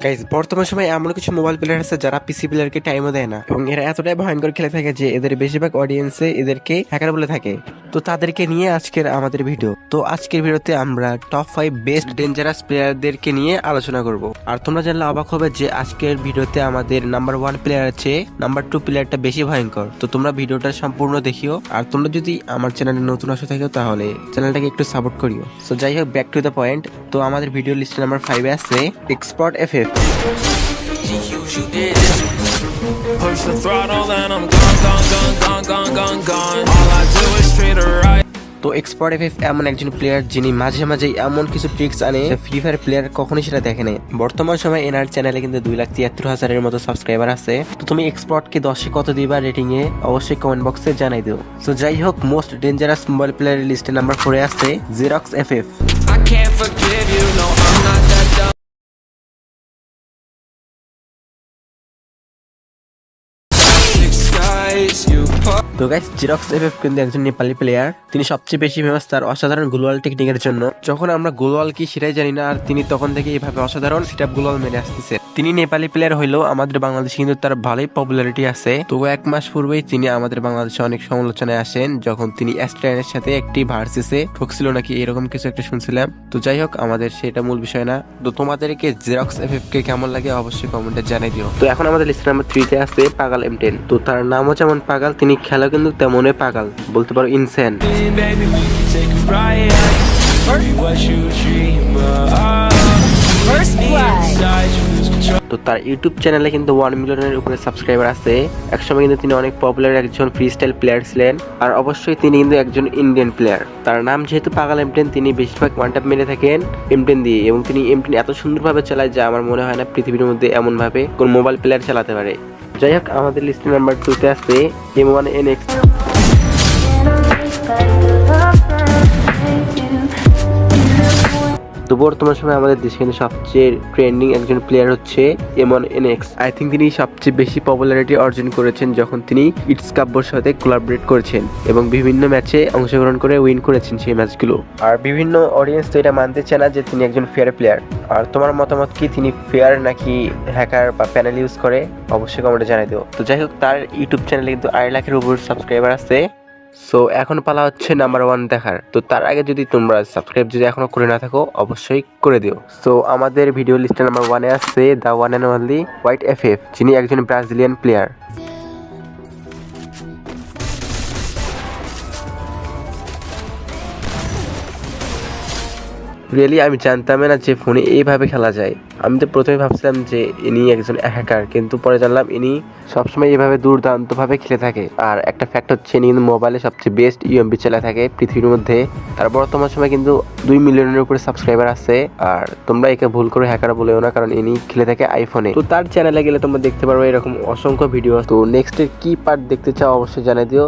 Guys বর্তমান সময়ে এমন কিছু মোবাইল প্লেয়ার আছে যারা পিসি প্লেয়ারকে টাইমও দেয় না এবং এরা এতটাই ভয়ঙ্কর খেলে থাকে যে এদের বেশিরভাগ অডিয়েন্সে এদেরকে হ্যাকার বলে থাকে। তো তাদেরকে নিয়ে আজকের আমাদের ভিডিও। তো আজকের ভিডিওতে আমরা টপ 5 বেস্ট ডেঞ্জারাস প্লেয়ারদেরকে নিয়ে আলোচনা করব। আর তোমরা জানলে অবাক হবে যে আজকের ভিডিওতে আমাদের নাম্বার 1 প্লেয়ার আছে, নাম্বার 2 প্লেয়ারটা বেশি ভয়ঙ্কর। তো তোমরা ভিডিওটা সম্পূর্ণ দেখিও। আর তোমরা যদি আমার চ্যানেলে নতুন আসে থাকো তাহলে চ্যানেলটাকে একটু সাপোর্ট করিও। সো যাই হোক, ব্যাক টু দ্য পয়েন্ট। তো আমাদের ভিডিও লিস্টে নাম্বার 5 এ আছে expert FF. Push the throttle and I'm gone. All I do is treat her right. তো এক্সপার্ট এফএফ এমন একজন প্লেয়ার যিনি মাঝে মাঝে এমন কিছু ট্রিক্স আনে ফ্রি ফায়ার প্লেয়ার কখনোই সেটা দেখে নেই। বর্তমান সময় এনার চ্যানেলে কিন্তু 2,73,000-এর মতো সাবস্ক্রাইবার আছে। তো তুমি এক্সপার্টকে 10-এ কত দিবা রেটিং এ অবশ্যই কমেন্ট বক্সে জানাই দিও। তো যাই হোক, মোস্ট ডেঞ্জারাস মোবাইল প্লেয়ারের লিস্টে নাম্বার 4 এ আছে xerox FF. I can't forgive you, no, I'm not that dumb. Six skies, you put. তো গাইস, জেরক্স এফএফ কিন্তু একজন নেপালি প্লেয়ার। তিনি সবচেয়ে বেশি ফেমাস তার অসাধারণ গ্লোয়াল টেকনিকের জন্য। যখন আমরা গ্লোয়াল কি সেটাই জানি না, আর তিনি তখন থেকে এইভাবে অসাধারণ সেটআপ গ্লোয়াল মেরে আসতেছে। তিনি নেপালি প্লেয়ার হইলেও আমাদের বাংলাদেশে কিন্তু তার ভালোই পপুলারিটি আছে। তো 1 মাস পূর্বেই তিনি আমাদের বাংলাদেশে অনেক সমালোচনায় আসেন যখন তিনি অ্যাস্ট্রাইনের সাথে একটি ভার্সেসে ঠকছিল নাকি, এরকম কিছু একটা শুনছিলাম। তো যাই হোক, আমাদের সেটা মূল বিষয় না। তো তোমাদেরকে জেরক্স এফএফ কে কেমন লাগে অবশ্যই কমেন্টে জানাই দিও। তো এখন আমাদের লিস্ট নাম্বার 3 তে আছে পাগাল M10। তো তার নামও যেমন পাগাল, তিনি খেলা কিন্তু তেমনই পাগাল, বলতে পারো insane. Baby, we can take a ride. Be what you dream of. First blood. Inside you lose control. তো তার ইউটিউব চ্যানেলে কিন্তু 1 মিলিয়নের উপরে সাবস্ক্রাইবার আছে। একসময় কিন্তু তিনি অনেক পপুলার একজন ফ্রি স্টাইল প্লেয়ার ছিলেন। আর অবশ্যই তিনি কিন্তু একজন ইন্ডিয়ান প্লেয়ার। তার নাম যেহেতু পাগাল M10, তিনি বেশিরভাগ ওয়ান ট্যাপ মেরে থাকেন M10 দিয়ে, এবং তিনি M10 এত সুন্দরভাবে চালায় যা আমার মনে হয় না পৃথিবীর মধ্যে এমন ভাবে কোন মোবাইল প্লেয়ার চালাতে পারে। যাই হোক, আমাদের লিস্টে নাম্বার 2 তে আছে M1 NX। তো বর্তমান সময় আমাদের দেশে কিন্তু সবচেয়ে ট্রেন্ডিং একজন প্লেয়ার হচ্ছে M1 NX। আই থিঙ্ক তিনি সবচেয়ে বেশি পপুলারিটি অর্জন করেছেন যখন তিনি ইটস কাব্যর সাথে কোলাবরেট করেছেন এবং বিভিন্ন ম্যাচে অংশগ্রহণ করে উইন করেছেন সেই ম্যাচগুলো। আর বিভিন্ন অডিয়েন্স তো এটা মানতে চায় না যে তিনি একজন ফেয়ার প্লেয়ার। আর তোমার মতামত কি, তিনি ফেয়ার নাকি হ্যাকার বা প্যানেল ইউজ করে অবশ্যই কমেন্টে জানাই দিও। তো যাই হোক, তার ইউটিউব চ্যানেলে কিন্তু 2.5 লাখের উপর সাবস্ক্রাইবার আছে। সো এখন পালা হচ্ছে নাম্বার 1 দেখার। তো তার আগে যদি তোমরা সাবস্ক্রাইব যদি এখনো করে না থাকো অবশ্যই করে দিও। সো আমাদের ভিডিও লিস্টে নাম্বার 1 এ আছে the one and only white FF, যিনি একজন ব্রাজিলিয়ান প্লেয়ার। রিয়েলি আমি জানতামই না যে ফোনে এইভাবে খেলা যায়। আমি তো প্রথমে ভাবছিলাম যে ইনি একজন হ্যাকার, কিন্তু পরে জানলাম ইনি সবসময় এইভাবে দুর্দান্তভাবে খেলে থাকে। আর একটা ফ্যাক্ট হচ্ছে, ইনি কিন্তু মোবাইলে সবচেয়ে বেস্ট ইউএমপি চালা থাকে পৃথিবীর মধ্যে। আর বর্তমান সময় কিন্তু 2 মিলিয়নের উপরে সাবস্ক্রাইবার আছে। আর তোমরা একে ভুল করে হ্যাকার বলেও না, কারণ ইনি খেলে থাকে আইফোনে। তো তার চ্যানেলে গেলে তোমরা দেখতে পারবে এরকম অসংখ্য ভিডিও। তো নেক্সটের কি পার্ট দেখতে চাও অবশ্যই জানাই দিও।